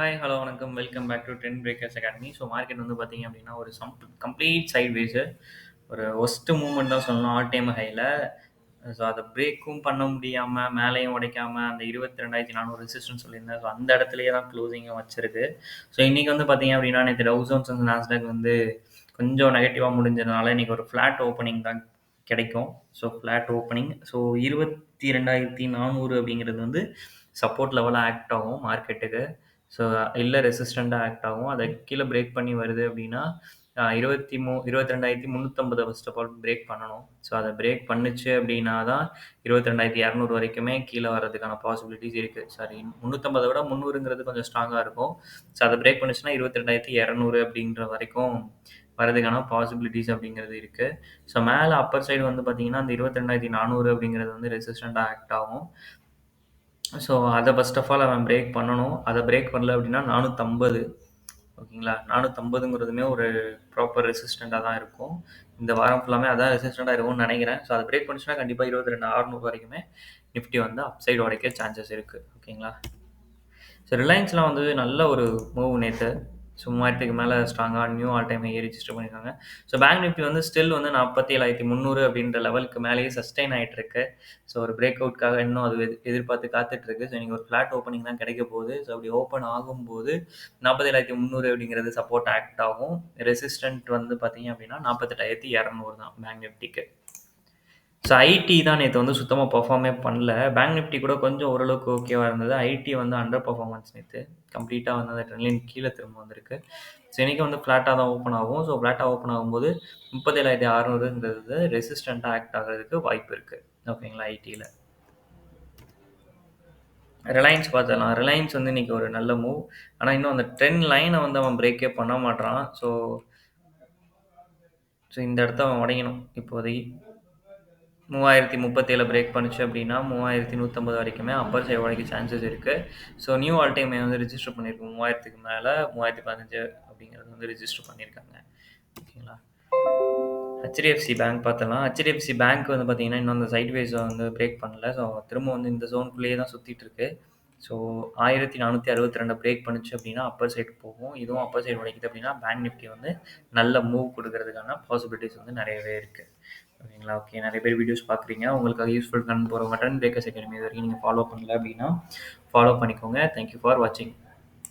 Hi, hello, வணக்கம். Welcome back to Trend Breakers Academy. So market வந்து பார்த்தீங்க அப்படின்னா, ஒரு கம்ப்ளீட் சைட்வேஸு. ஒரு ஒர்ஸ்ட் மூவ்மெண்ட் தான் சொல்லணும் ஆல் டைம் ஹைல. ஸோ அத பிரேக்கும் பண்ண முடியாம, மேலேயும் உடைக்காம அந்த 22,400 ரெசிஸ்டன்ஸ் சொல்லியிருந்தேன். ஸோ அந்த இடத்துலயே தான் க்ளோசிங்கும் வச்சிருக்கு. ஸோ இன்னைக்கு வந்து பார்த்தீங்க அப்படின்னா, நேத்து டவ் ஜோன்ஸ் வந்து நாஸ்டாக் வந்து கொஞ்சம் நெகட்டிவா முடிஞ்சதுனால, இன்னைக்கு ஒரு ஃப்ளாட் ஓப்பனிங் தான் கிடைக்கும். So flat opening. ஸோ 22,400 அப்படிங்கிறது வந்து சப்போர்ட் லெவலா ஆக்ட் ஆகும் மார்க்கெட்டுக்கு. ஸோ இல்ல ரெசிஸ்டன்ட்டா ஆக்ட் ஆகும். அத கீழ பிரேக் பண்ணி வருது அப்படின்னா, 22,350 ஃபர்ஸ்ட் ஆஃப் ஆல் பிரேக் பண்ணணும். ஸோ அத பிரேக் பண்ணுச்சு அப்படின்னா தான் 22,200 வரைக்குமே கீழ வர்றதுக்கான பாசிபிலிட்டீஸ் இருக்கு. சாரி, 350 விட 300ங்கிறது கொஞ்சம் ஸ்ட்ராங்கா இருக்கும். ஸோ அத பிரேக் பண்ணுச்சுன்னா 22,200 அப்படின்ற வரைக்கும் வரதுக்கான பாசிபிலிட்டீஸ் அப்படிங்கிறது இருக்கு. ஸோ மேல அப்பர் சைடு வந்து பார்த்தீங்கன்னா, அந்த 22,400 அப்படிங்கிறது வந்து ரெசிஸ்டன்ட்டா ஆக்ட் ஆகும். ஸோ அத ஃபர்ஸ்ட் ஆஃப் ஆல் அவன் பிரேக் பண்ணணும். அத பிரேக் பண்ணல அப்படின்னா 450. ஓகேங்களா? 450ங்கிறதுமே ஒரு ப்ராப்பர் ரெசிஸ்டன்ட்டா தான் இருக்கும். இந்த வாரம் ஃபுல்லாமே அதான் ரெசிஸ்டன்ட்டா இருக்கும்னு நெனைக்கிறேன். ஸோ அத பிரேக் பண்ணுச்சுன்னா கண்டிப்பா 22,600 வரைக்குமே நிஃப்டி வந்து அப்சைட் உடைக்க சான்சஸ் இருக்கு. ஓகேங்களா? ஸோ ரிலையன்ஸ்லாம் வந்து நல்ல ஒரு மூவ் நேத்து. ஸோ 3000க்கு மேல ஸ்ட்ராங்கா new all time high register பண்ணியிருக்காங்க. ஸோ பேங்க் நிஃப்டி வந்து ஸ்டில் வந்து 47,300 அப்படின்ற லெவலுக்கு மேலேயே சஸ்டெயின் ஆயிட்டு இருக்கு. ஸோ ஒரு பிரேக் அவுட்காக இன்னும் அது எதிர்பார்த்து காத்துட்டு இருக்கு. ஸோ இன்னைக்கு ஒரு ஃபிளாட் ஓப்பனிங் தான் கிடைக்க போகுது. ஸோ அப்படி ஓப்பன் ஆகும்போது 47,300 அப்படிங்கிறது சப்போர்ட் ஆக்ட் ஆகும். ரெசிஸ்டன்ட் வந்து பார்த்தீங்க அப்படின்னா 48,200 தான் பேங்க் நிஃப்டிக்கு. ஸோ ஐடி தான் நேத்து வந்து சுத்தமா பெர்ஃபார்மே பண்ணல. பேங்க் நிஃப்டி கூட கொஞ்சம் ஓரளவுக்கு ஓகேவா இருந்தது. ஐடி வந்து அண்டர் பெர்ஃபார்மன்ஸ் நேத்து. கம்ப்ளீட்டா வந்து அந்த ட்ரெண்ட் லைன் கீழ திரும்ப வந்திருக்கு. ஸோ இன்னைக்கு வந்து ஃப்ளாட்டா தான் ஓப்பன் ஆகும். ஸோ ஃப்ளாட்டா ஓப்பன் ஆகும்போது 37,600ங்கிறது ரெசிஸ்டன்ட்டா ஆக்ட் ஆகுறதுக்கு வாய்ப்பு இருக்கு. ஓகேங்களா? ஐடில. ரிலையன்ஸ் பார்த்துடலாம். ரிலையன்ஸ் வந்து இன்னைக்கு ஒரு நல்ல மூவ். ஆனா இன்னும் அந்த ட்ரெண்ட் லைன வந்து அவன் பிரேக்கே பண்ண மாட்றான். ஸோ இந்த இடத்த அவன் உடையணும் இப்போதைக்கு. 3037 பிரேக் பண்ணுச்சு அப்படின்னா 3150 வரைக்குமே அப்பர் சைடு உடைக்க சான்சஸ் இருக்கு. ஸோ நியூ ஆல் டைம் வந்து ரிஜிஸ்டர் பண்ணியிருக்கு. 3000க்கு மேல 3015 அப்படிங்கிறது வந்து ரிஜிஸ்டர் பண்ணியிருக்காங்க. ஓகேங்களா? ஹெச்டிஎஃப்சி பேங்க் பார்த்தலாம். ஹெச்டிஎஃப்சி பேங்க் வந்து பார்த்தீங்கன்னா இன்னும் அந்த சைட்வேஸ வந்து பிரேக் பண்ணல. ஸோ திரும்ப வந்து இந்த ஜோனுக்குள்ளேயே தான் சுத்திட்டு இருக்கு. ஸோ 1462 பிரேக் பண்ணுச்சு அப்படின்னா அப்பர் சைடு போகும். இதுவும் அப்பர் சைடு உடைக்குது அப்படின்னா பேங்க் நிஃப்டி வந்து நல்ல மூவ் கொடுக்கறதுக்கான பாசிபிலிட்டிஸ் வந்து நிறையவே இருக்கு. ஓகேங்களா? ஓகே. நிறைய பேர் வீடியோஸ் பார்க்குறீங்க. உங்களுக்காக யூஸ்ஃபுல் கண்டென்ட் போடுறவங்க ட்ரெண்ட் பிரேக்கர்ஸ் அகாடமி இது வரைக்கும் நீங்கள் ஃபாலோ பண்ணல அப்படின்னா ஃபாலோ பண்ணிக்கோங்க. தேங்க் யூ ஃபார் வாட்சிங்.